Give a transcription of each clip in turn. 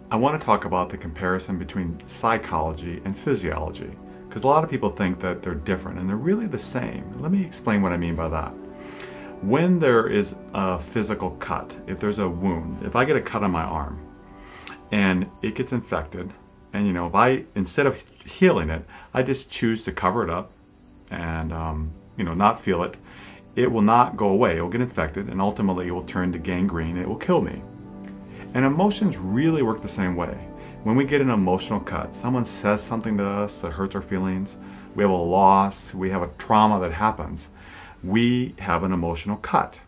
I want to talk about the comparison between psychology and physiology, because a lot of people think that they're different and they're really the same. Let me explain what I mean by that. When there is a physical cut, if there's a wound, if I get a cut on my arm and it gets infected, and if I, instead of healing it, I just choose to cover it up and not feel it, it will not go away. It will get infected and ultimately it will turn to gangrene and it will kill me. And emotions really work the same way. When we get an emotional cut, someone says something to us that hurts our feelings, we have a loss, we have a trauma that happens, we have an emotional cut.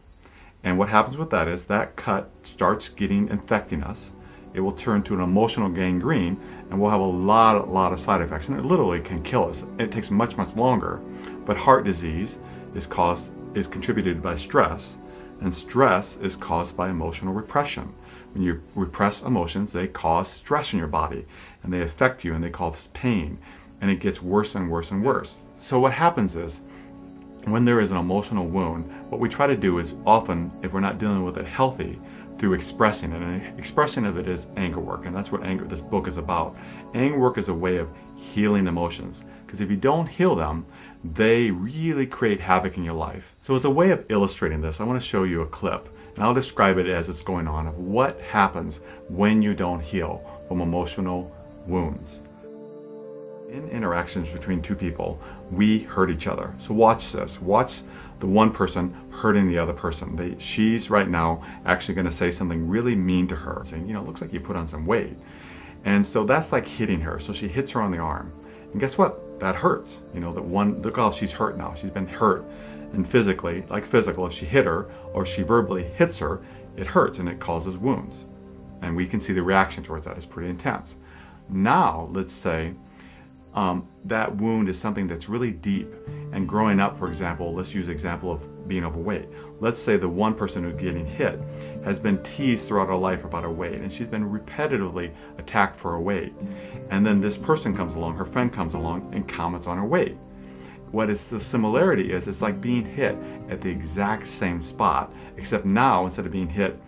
And what happens with that is that cut starts infecting us. It will turn to an emotional gangrene and we'll have a lot of side effects, and it literally can kill us. It takes much longer. But heart disease is contributed by stress, and stress is caused by emotional repression. When you repress emotions, they cause stress in your body and they affect you and they cause pain, and it gets worse and worse and worse. So what happens is, when there is an emotional wound, what we try to do is often, if we're not dealing with it healthy, through expressing it, and expression of it is anger work, and that's what this book is about. Anger work is a way of healing emotions, because if you don't heal them, they really create havoc in your life. So as a way of illustrating this, I want to show you a clip, and I'll describe it as it's going on, of what happens when you don't heal from emotional wounds. In interactions between two people, we hurt each other. So watch this. Watch the one person hurting the other person. She's right now actually going to say something really mean to her, saying, it looks like you put on some weight. And so that's like hitting her. So she hits her on the arm. And guess what? That hurts. Look how she's hurt now. She's been hurt. And physically, like physical, if she hit her or she verbally hits her, it hurts and it causes wounds. And we can see the reaction towards that is pretty intense. Now, let's say that wound is something that's really deep. And growing up, for example, let's use the example of being overweight. Let's say the one person who's getting hit has been teased throughout her life about her weight, and she's been repetitively attacked for her weight. And then this person comes along, her friend comes along and comments on her weight. What is the similarity is, it's like being hit at the exact same spot, except now instead of being hit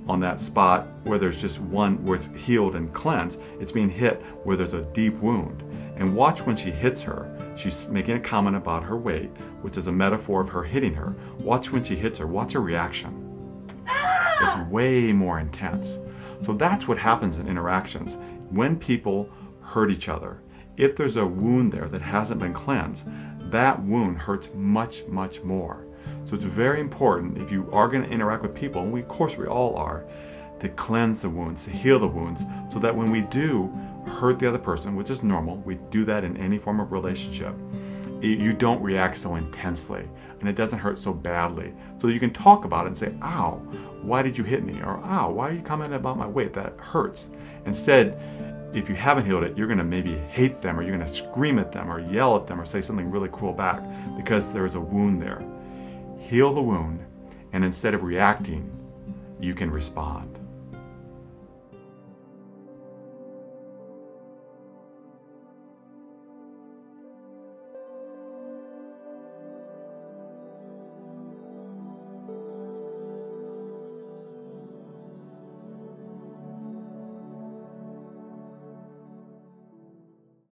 on that spot where there's just one where it's healed and cleansed, it's being hit where there's a deep wound. And watch when she hits her. She's making a comment about her weight, which is a metaphor of her hitting her. Watch when she hits her. Watch her reaction. It's way more intense. So that's what happens in interactions. When people hurt each other, if there's a wound there that hasn't been cleansed, that wound hurts much more. So it's very important, if you are going to interact with people, and of course we all are, to cleanse the wounds, to heal the wounds, so that when we do hurt the other person, which is normal, we do that in any form of relationship, you don't react so intensely and it doesn't hurt so badly. So you can talk about it and say, ow, why did you hit me? Or ow, why are you commenting about my weight? That hurts. Instead, if you haven't healed it, you're going to maybe hate them, or you're going to scream at them or yell at them or say something really cruel back because there's a wound there. Heal the wound, and instead of reacting, you can respond.